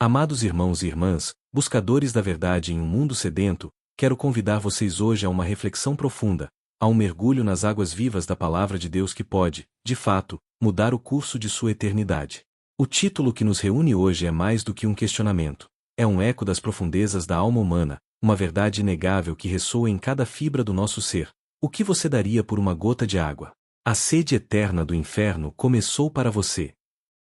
Amados irmãos e irmãs, buscadores da verdade em um mundo sedento, quero convidar vocês hoje a uma reflexão profunda, a um mergulho nas águas vivas da Palavra de Deus que pode, de fato, mudar o curso de sua eternidade. O título que nos reúne hoje é mais do que um questionamento. É um eco das profundezas da alma humana, uma verdade inegável que ressoa em cada fibra do nosso ser. O que você daria por uma gota de água? A sede eterna do inferno começou para você.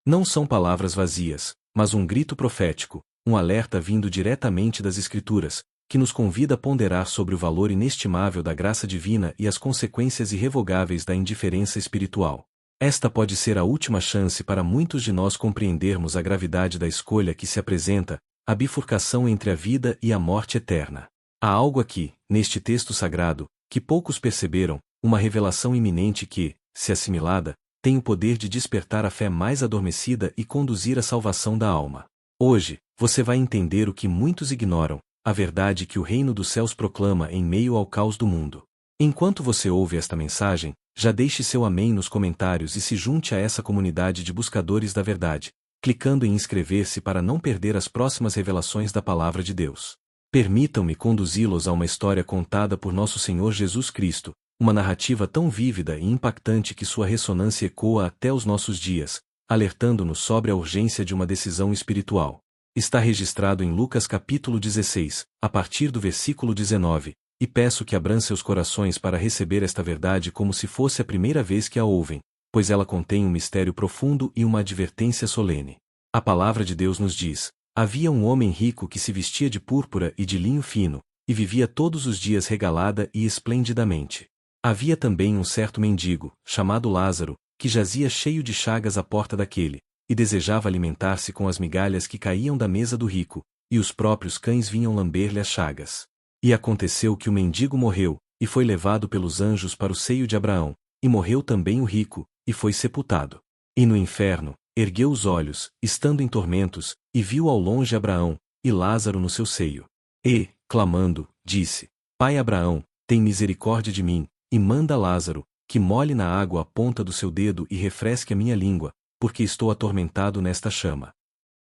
Não são palavras vazias, mas um grito profético, um alerta vindo diretamente das Escrituras, que nos convida a ponderar sobre o valor inestimável da graça divina e as consequências irrevogáveis da indiferença espiritual. Esta pode ser a última chance para muitos de nós compreendermos a gravidade da escolha que se apresenta, a bifurcação entre a vida e a morte eterna. Há algo aqui, neste texto sagrado, que poucos perceberam, uma revelação iminente que, se assimilada, tem o poder de despertar a fé mais adormecida e conduzir à salvação da alma. Hoje, você vai entender o que muitos ignoram, a verdade que o reino dos céus proclama em meio ao caos do mundo. Enquanto você ouve esta mensagem, já deixe seu amém nos comentários e se junte a essa comunidade de buscadores da verdade, clicando em inscrever-se para não perder as próximas revelações da Palavra de Deus. Permitam-me conduzi-los a uma história contada por nosso Senhor Jesus Cristo, uma narrativa tão vívida e impactante que sua ressonância ecoa até os nossos dias, alertando-nos sobre a urgência de uma decisão espiritual. Está registrado em Lucas capítulo 16, a partir do versículo 19, e peço que abram seus corações para receber esta verdade como se fosse a primeira vez que a ouvem, pois ela contém um mistério profundo e uma advertência solene. A palavra de Deus nos diz: havia um homem rico que se vestia de púrpura e de linho fino, e vivia todos os dias regalada e esplendidamente. Havia também um certo mendigo, chamado Lázaro, que jazia cheio de chagas à porta daquele, e desejava alimentar-se com as migalhas que caíam da mesa do rico, e os próprios cães vinham lamber-lhe as chagas. E aconteceu que o mendigo morreu, e foi levado pelos anjos para o seio de Abraão, e morreu também o rico, e foi sepultado. E no inferno, ergueu os olhos, estando em tormentos, e viu ao longe Abraão, e Lázaro no seu seio. E, clamando, disse: Pai Abraão, tem misericórdia de mim, e manda Lázaro, que molhe na água a ponta do seu dedo e refresque a minha língua, porque estou atormentado nesta chama.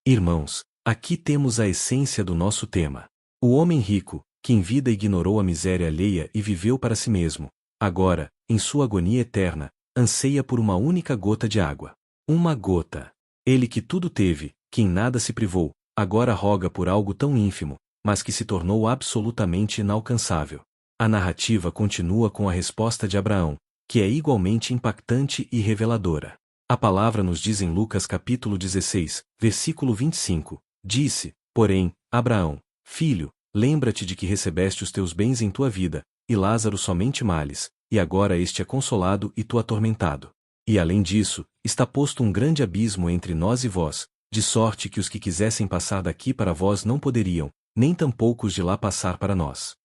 Irmãos, aqui temos a essência do nosso tema. O homem rico, que em vida ignorou a miséria alheia e viveu para si mesmo, agora, em sua agonia eterna, anseia por uma única gota de água. Uma gota. Ele que tudo teve, que em nada se privou, agora roga por algo tão ínfimo, mas que se tornou absolutamente inalcançável. A narrativa continua com a resposta de Abraão, que é igualmente impactante e reveladora. A palavra nos diz em Lucas capítulo 16, versículo 25, disse, porém, Abraão, filho, lembra-te de que recebeste os teus bens em tua vida, e Lázaro somente males, e agora este é consolado e tu atormentado. E além disso, está posto um grande abismo entre nós e vós, de sorte que os que quisessem passar daqui para vós não poderiam, nem tampouco os de lá passar para nós.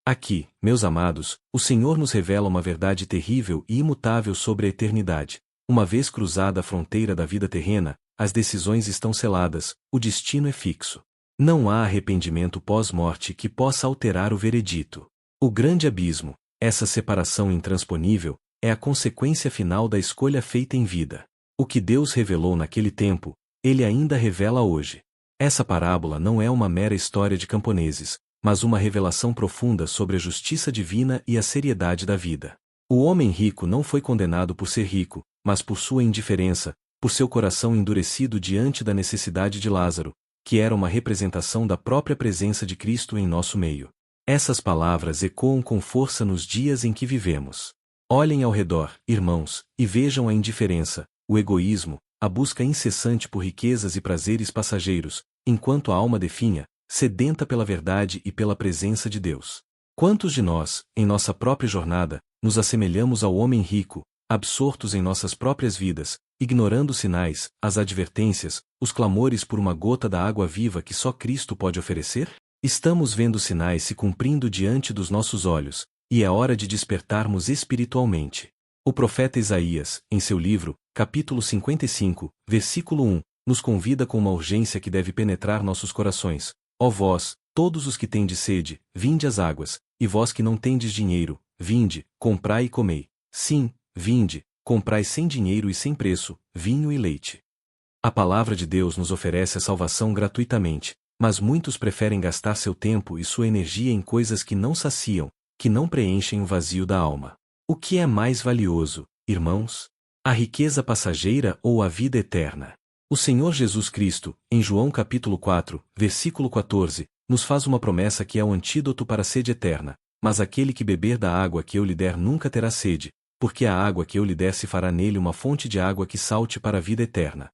Aqui, meus amados, o Senhor nos revela uma verdade terrível e imutável sobre a eternidade. Uma vez cruzada a fronteira da vida terrena, as decisões estão seladas, o destino é fixo. Não há arrependimento pós-morte que possa alterar o veredito. O grande abismo, essa separação intransponível, é a consequência final da escolha feita em vida. O que Deus revelou naquele tempo, Ele ainda revela hoje. Essa parábola não é uma mera história de camponeses, mas uma revelação profunda sobre a justiça divina e a seriedade da vida. O homem rico não foi condenado por ser rico, mas por sua indiferença, por seu coração endurecido diante da necessidade de Lázaro, que era uma representação da própria presença de Cristo em nosso meio. Essas palavras ecoam com força nos dias em que vivemos. Olhem ao redor, irmãos, e vejam a indiferença, o egoísmo, a busca incessante por riquezas e prazeres passageiros, enquanto a alma definha, sedenta pela verdade e pela presença de Deus. Quantos de nós, em nossa própria jornada, nos assemelhamos ao homem rico, absortos em nossas próprias vidas, ignorando os sinais, as advertências, os clamores por uma gota da água viva que só Cristo pode oferecer? Estamos vendo sinais se cumprindo diante dos nossos olhos, e é hora de despertarmos espiritualmente. O profeta Isaías, em seu livro, capítulo 55, versículo 1, nos convida com uma urgência que deve penetrar nossos corações. Ó vós, todos os que tendes sede, vinde às águas, e vós que não tendes dinheiro, vinde, comprai e comei. Sim, vinde, comprai sem dinheiro e sem preço, vinho e leite. A palavra de Deus nos oferece a salvação gratuitamente, mas muitos preferem gastar seu tempo e sua energia em coisas que não saciam, que não preenchem o vazio da alma. O que é mais valioso, irmãos? A riqueza passageira ou a vida eterna? O Senhor Jesus Cristo, em João capítulo 4, versículo 14, nos faz uma promessa que é o antídoto para a sede eterna, mas aquele que beber da água que eu lhe der nunca terá sede, porque a água que eu lhe der se fará nele uma fonte de água que salte para a vida eterna.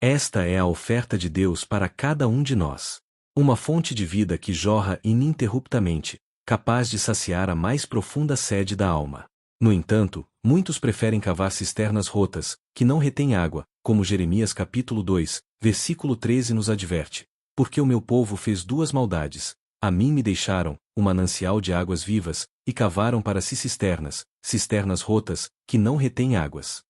Esta é a oferta de Deus para cada um de nós. Uma fonte de vida que jorra ininterruptamente, capaz de saciar a mais profunda sede da alma. No entanto, muitos preferem cavar cisternas rotas, que não retêm água, como Jeremias capítulo 2, versículo 13 nos adverte. Porque o meu povo fez duas maldades. A mim me deixaram, um manancial de águas vivas, e cavaram para si cisternas rotas, que não retêm águas.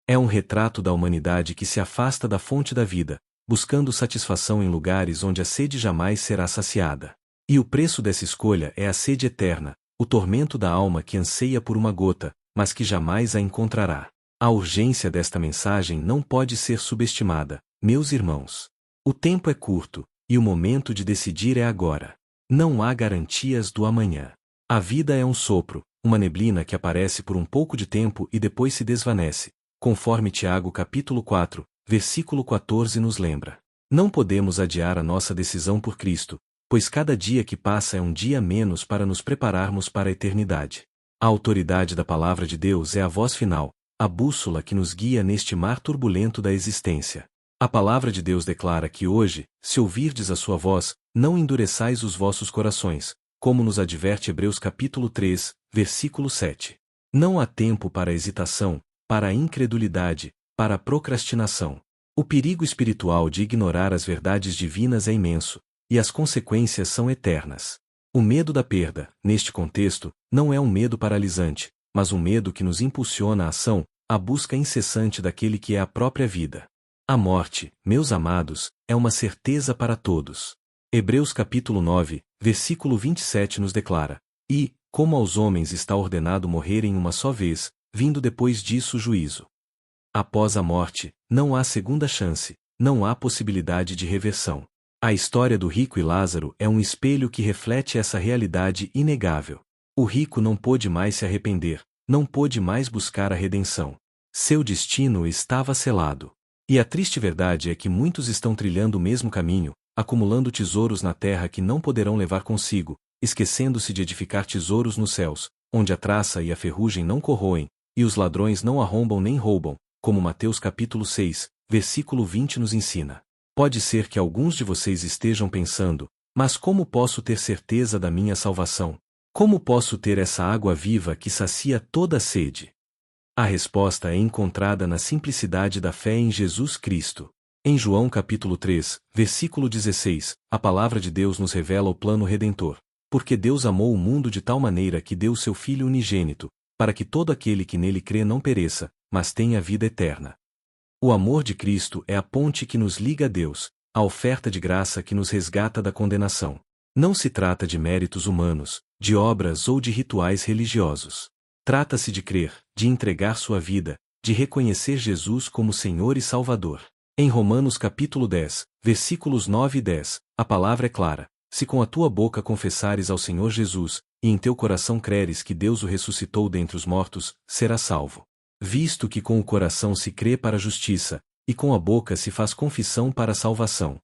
É um retrato da humanidade que se afasta da fonte da vida, buscando satisfação em lugares onde a sede jamais será saciada. E o preço dessa escolha é a sede eterna, o tormento da alma que anseia por uma gota, mas que jamais a encontrará. A urgência desta mensagem não pode ser subestimada, meus irmãos. O tempo é curto, e o momento de decidir é agora. Não há garantias do amanhã. A vida é um sopro, uma neblina que aparece por um pouco de tempo e depois se desvanece, conforme Tiago capítulo 4, versículo 14 nos lembra. Não podemos adiar a nossa decisão por Cristo, pois cada dia que passa é um dia menos para nos prepararmos para a eternidade. A autoridade da palavra de Deus é a voz final, a bússola que nos guia neste mar turbulento da existência. A palavra de Deus declara que hoje, se ouvirdes a sua voz, não endureçais os vossos corações, como nos adverte Hebreus capítulo 3, versículo 7. Não há tempo para a hesitação, para a incredulidade, para a procrastinação. O perigo espiritual de ignorar as verdades divinas é imenso, e as consequências são eternas. O medo da perda, neste contexto, não é um medo paralisante, mas um medo que nos impulsiona à ação, à busca incessante daquele que é a própria vida. A morte, meus amados, é uma certeza para todos. Hebreus capítulo 9, versículo 27 nos declara: E, como aos homens está ordenado morrerem uma só vez, vindo depois disso o juízo. Após a morte, não há segunda chance, não há possibilidade de reversão. A história do rico e Lázaro é um espelho que reflete essa realidade inegável. O rico não pôde mais se arrepender, não pôde mais buscar a redenção. Seu destino estava selado. E a triste verdade é que muitos estão trilhando o mesmo caminho, acumulando tesouros na terra que não poderão levar consigo, esquecendo-se de edificar tesouros nos céus, onde a traça e a ferrugem não corroem, e os ladrões não arrombam nem roubam, como Mateus capítulo 6, versículo 20 nos ensina. Pode ser que alguns de vocês estejam pensando, mas como posso ter certeza da minha salvação? Como posso ter essa água viva que sacia toda a sede? A resposta é encontrada na simplicidade da fé em Jesus Cristo. Em João capítulo 3, versículo 16, a palavra de Deus nos revela o plano redentor. Porque Deus amou o mundo de tal maneira que deu seu Filho unigênito, para que todo aquele que nele crê não pereça, mas tenha vida eterna. O amor de Cristo é a ponte que nos liga a Deus, a oferta de graça que nos resgata da condenação. Não se trata de méritos humanos, de obras ou de rituais religiosos. Trata-se de crer, de entregar sua vida, de reconhecer Jesus como Senhor e Salvador. Em Romanos capítulo 10, versículos 9 e 10, a palavra é clara: se com a tua boca confessares ao Senhor Jesus, e em teu coração creres que Deus o ressuscitou dentre os mortos, serás salvo. Visto que com o coração se crê para a justiça, e com a boca se faz confissão para a salvação.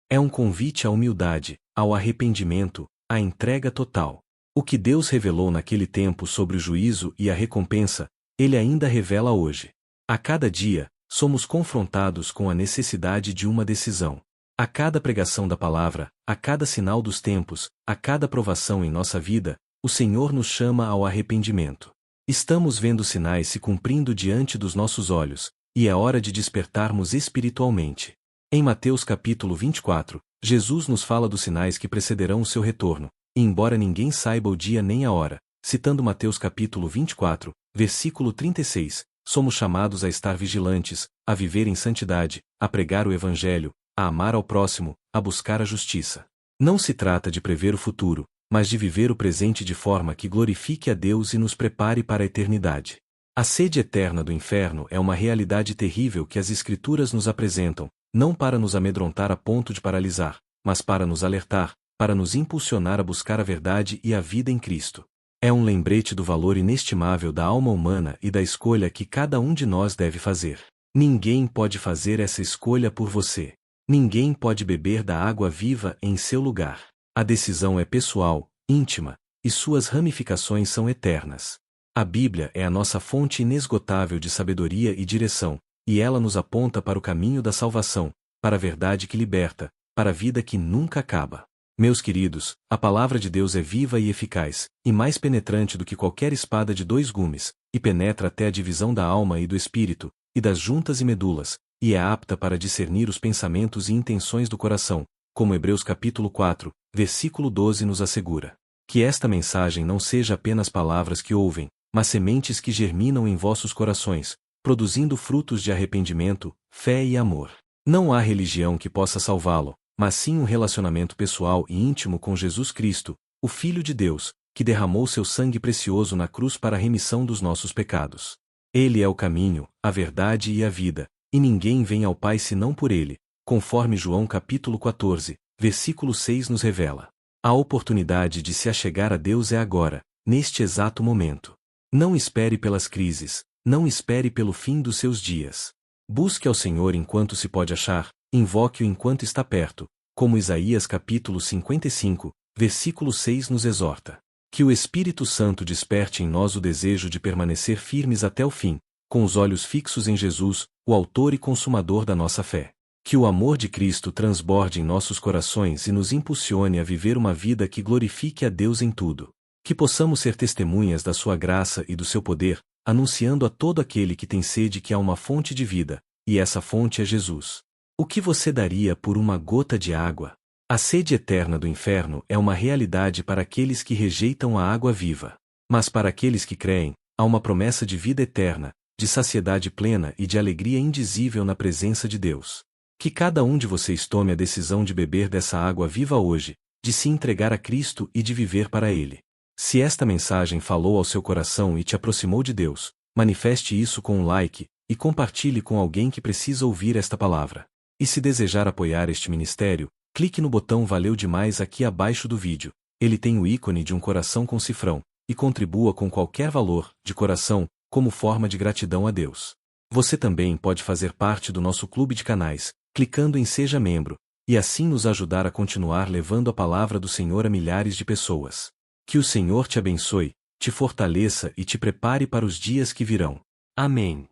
É um convite à humildade, ao arrependimento, à entrega total. O que Deus revelou naquele tempo sobre o juízo e a recompensa, Ele ainda revela hoje. A cada dia, somos confrontados com a necessidade de uma decisão. A cada pregação da palavra, a cada sinal dos tempos, a cada provação em nossa vida, o Senhor nos chama ao arrependimento. Estamos vendo sinais se cumprindo diante dos nossos olhos, e é hora de despertarmos espiritualmente. Em Mateus capítulo 24, Jesus nos fala dos sinais que precederão o seu retorno, e embora ninguém saiba o dia nem a hora, citando Mateus capítulo 24, versículo 36, somos chamados a estar vigilantes, a viver em santidade, a pregar o Evangelho, a amar ao próximo, a buscar a justiça. Não se trata de prever o futuro, mas de viver o presente de forma que glorifique a Deus e nos prepare para a eternidade. A sede eterna do inferno é uma realidade terrível que as Escrituras nos apresentam, não para nos amedrontar a ponto de paralisar, mas para nos alertar, para nos impulsionar a buscar a verdade e a vida em Cristo. É um lembrete do valor inestimável da alma humana e da escolha que cada um de nós deve fazer. Ninguém pode fazer essa escolha por você. Ninguém pode beber da água viva em seu lugar. A decisão é pessoal, íntima, e suas ramificações são eternas. A Bíblia é a nossa fonte inesgotável de sabedoria e direção, e ela nos aponta para o caminho da salvação, para a verdade que liberta, para a vida que nunca acaba. Meus queridos, a palavra de Deus é viva e eficaz, e mais penetrante do que qualquer espada de dois gumes, e penetra até a divisão da alma e do espírito, e das juntas e medulas, e é apta para discernir os pensamentos e intenções do coração, como Hebreus capítulo 4, versículo 12 nos assegura. Que esta mensagem não seja apenas palavras que ouvem, mas sementes que germinam em vossos corações, produzindo frutos de arrependimento, fé e amor. Não há religião que possa salvá-lo, mas sim um relacionamento pessoal e íntimo com Jesus Cristo, o Filho de Deus, que derramou seu sangue precioso na cruz para a remissão dos nossos pecados. Ele é o caminho, a verdade e a vida, e ninguém vem ao Pai senão por ele, conforme João capítulo 14, versículo 6 nos revela. A oportunidade de se achegar a Deus é agora, neste exato momento. Não espere pelas crises, não espere pelo fim dos seus dias. Busque ao Senhor enquanto se pode achar, invoque-o enquanto está perto, como Isaías capítulo 55, versículo 6 nos exorta. Que o Espírito Santo desperte em nós o desejo de permanecer firmes até o fim, com os olhos fixos em Jesus, o autor e consumador da nossa fé. Que o amor de Cristo transborde em nossos corações e nos impulsione a viver uma vida que glorifique a Deus em tudo. Que possamos ser testemunhas da sua graça e do seu poder, anunciando a todo aquele que tem sede que há uma fonte de vida, e essa fonte é Jesus. O que você daria por uma gota de água? A sede eterna do inferno é uma realidade para aqueles que rejeitam a água viva. Mas para aqueles que creem, há uma promessa de vida eterna, de saciedade plena e de alegria indizível na presença de Deus. Que cada um de vocês tome a decisão de beber dessa água viva hoje, de se entregar a Cristo e de viver para Ele. Se esta mensagem falou ao seu coração e te aproximou de Deus, manifeste isso com um like, e compartilhe com alguém que precisa ouvir esta palavra. E se desejar apoiar este ministério, clique no botão Valeu Demais aqui abaixo do vídeo. Ele tem o ícone de um coração com cifrão, e contribua com qualquer valor, de coração, como forma de gratidão a Deus. Você também pode fazer parte do nosso clube de canais, clicando em Seja Membro, e assim nos ajudar a continuar levando a palavra do Senhor a milhares de pessoas. Que o Senhor te abençoe, te fortaleça e te prepare para os dias que virão. Amém.